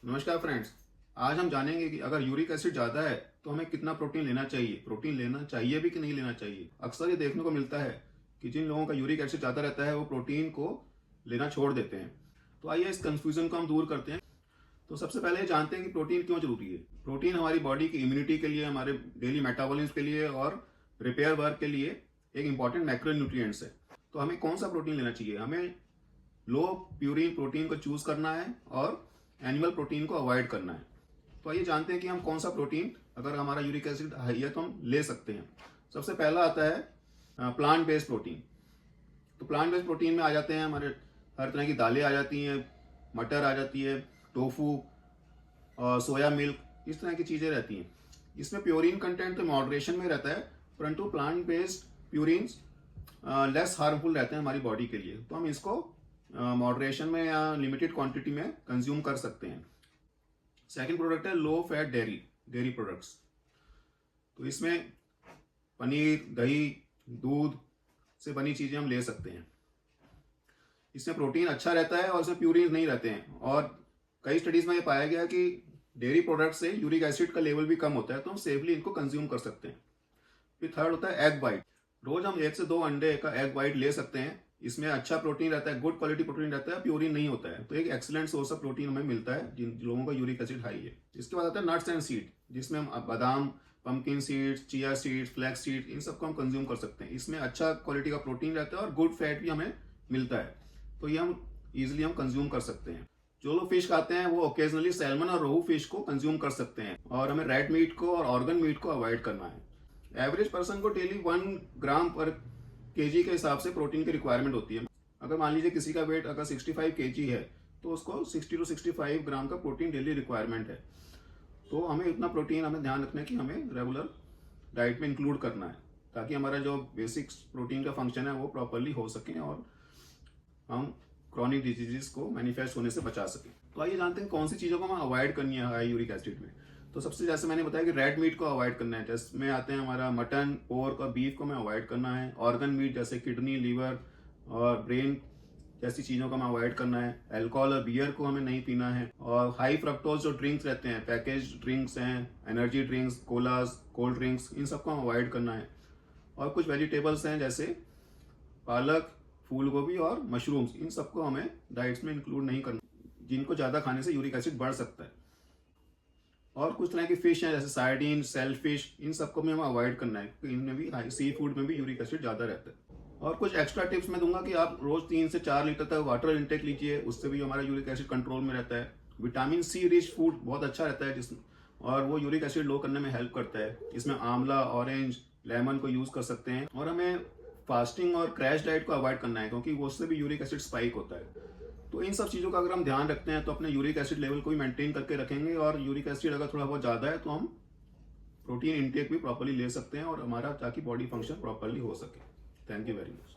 नमस्कार फ्रेंड्स। आज हम जानेंगे कि अगर यूरिक एसिड ज़्यादा है तो हमें कितना प्रोटीन लेना चाहिए, प्रोटीन लेना चाहिए भी कि नहीं लेना चाहिए। अक्सर ये देखने को मिलता है कि जिन लोगों का यूरिक एसिड ज़्यादा रहता है वो प्रोटीन को लेना छोड़ देते हैं। तो आइए इस कंफ्यूजन को हम दूर करते हैं। तो सबसे पहले जानते हैं कि प्रोटीन क्यों जरूरी है। प्रोटीन हमारी बॉडी की इम्यूनिटी के लिए, हमारे डेली मेटाबॉलिज्म के लिए और रिपेयर वर्क के लिए एक इंपॉर्टेंट मैक्रो न्यूट्रिएंट्स है। तो हमें कौन सा प्रोटीन लेना चाहिए? हमें लो प्यूरिन प्रोटीन को चूज करना है और एनिमल प्रोटीन को अवॉइड करना है। तो आइए जानते हैं कि हम कौन सा प्रोटीन, अगर हमारा यूरिक एसिड हाई है तो हम ले सकते हैं। सबसे पहला आता है प्लांट बेस्ड प्रोटीन। तो प्लांट बेस्ड प्रोटीन में आ जाते हैं हमारे हर तरह की दालें आ जाती हैं, मटर आ जाती है, टोफू और सोया मिल्क, इस तरह की चीज़ें रहती हैं। इसमें प्योरीन कंटेंट तो मॉडरेशन में रहता है, परंतु plant based purines less harmful रहते हैं हमारी बॉडी के लिए। तो हम इसको मॉडरेशन में या लिमिटेड क्वांटिटी में कंज्यूम कर सकते हैं। सेकंड प्रोडक्ट है लो फैट डेयरी प्रोडक्ट्स। तो इसमें पनीर, दही, दूध से बनी चीज़ें हम ले सकते हैं। इसमें प्रोटीन अच्छा रहता है और इसमें प्यूरिन नहीं रहते हैं। और कई स्टडीज में ये पाया गया कि डेयरी प्रोडक्ट से यूरिक एसिड का लेवल भी कम होता है, तो हम सेफली इनको कंज्यूम कर सकते हैं। फिर थर्ड होता है एग वाइट। रोज हम 1 से 2 अंडे का एग वाइट ले सकते हैं। इसमें अच्छा प्रोटीन रहता है, गुड क्वालिटी प्रोटीन रहता है, प्यूरिन नहीं होता है। तो एक एक्सीलेंट सोर्स ऑफ प्रोटीन हमें मिलता है जिन लोगों का यूरिक एसिड हाई है। इसके बाद आता है नट्स एंड सीड, जिसमें हम बादाम, pumpkin seeds, chia seeds, flax seeds, इन सबको हम कंज्यूम कर सकते हैं। इसमें अच्छा क्वालिटी का प्रोटीन रहता है और गुड फैट भी हमें मिलता है। तो ये हम इजिली हम कंज्यूम कर सकते हैं। जो लोग फिश खाते हैं वो ओकेजनली सैल्मन और रोहू फिश को कंज्यूम कर सकते हैं, और हमें रेड मीट को और ऑर्गन मीट को अवॉइड करना है। एवरेज पर्सन को डेली 1 ग्राम पर केजी के हिसाब से प्रोटीन की रिक्वायरमेंट होती है। अगर मान लीजिए किसी का वेट अगर 65 केजी है तो उसको 60 to 65 ग्राम का प्रोटीन डेली रिक्वायरमेंट है। तो हमें इतना प्रोटीन हमें ध्यान रखना है कि हमें रेगुलर डाइट में इंक्लूड करना है, ताकि हमारा जो बेसिक प्रोटीन का फंक्शन है वो प्रॉपरली हो सके और हम क्रॉनिक डिजीजेस को मैनिफेस्ट होने से बचा सकें। तो आइए जानते हैं कौन सी चीज़ों को हमें अवॉइड करनी है हाई यूरिक एसिड में। तो सबसे जैसे मैंने बताया कि रेड मीट को अवॉइड करना है, जिसमें आते हैं हमारा मटन, पोर्क और बीफ को हमें अवॉइड करना है। ऑर्गन मीट जैसे किडनी, लीवर और ब्रेन जैसी चीज़ों को हमें अवॉइड करना है। अल्कोहल और बियर को हमें नहीं पीना है। और हाई फ्रक्टोज जो ड्रिंक्स रहते हैं, पैकेज ड्रिंक्स हैं, एनर्जी ड्रिंक्स, कोलास, कोल्ड ड्रिंक्स, इन सबको हम अवॉइड करना है। और कुछ वेजिटेबल्स हैं जैसे पालक, फूल गोभी और मशरूम्स, इन सबको हमें डाइट्स में इंक्लूड नहीं करना, जिनको ज़्यादा खाने से यूरिक एसिड बढ़ सकता है। और कुछ तरह की फिश हैं जैसे सार्डिन, सेलफिश, इन सबको भी हमें अवॉइड करना है। इनमें भी सी फूड में भी यूरिक एसिड ज़्यादा रहता है। और कुछ एक्स्ट्रा टिप्स मैं दूंगा कि आप रोज 3 से 4 लीटर तक वाटर इंटेक लीजिए, उससे भी हमारा यूरिक एसिड कंट्रोल में रहता है। विटामिन सी रिच फूड बहुत अच्छा रहता है जिसमें, और वो यूरिक एसिड लो करने में हेल्प करता है। इसमें आंवला, ऑरेंज, लेमन को यूज कर सकते हैं। और हमें फास्टिंग और क्रैश डाइट को अवॉइड करना है, क्योंकि वो उससे भी यूरिक एसिड स्पाइक होता है। तो इन सब चीज़ों का अगर हम ध्यान रखते हैं तो अपने यूरिक एसिड लेवल को भी मेंटेन करके रखेंगे। और यूरिक एसिड अगर थोड़ा बहुत ज़्यादा है तो हम प्रोटीन इंटेक भी प्रॉपर्ली ले सकते हैं, और हमारा ताकि बॉडी फंक्शन प्रॉपर्ली हो सके। Thank you very much.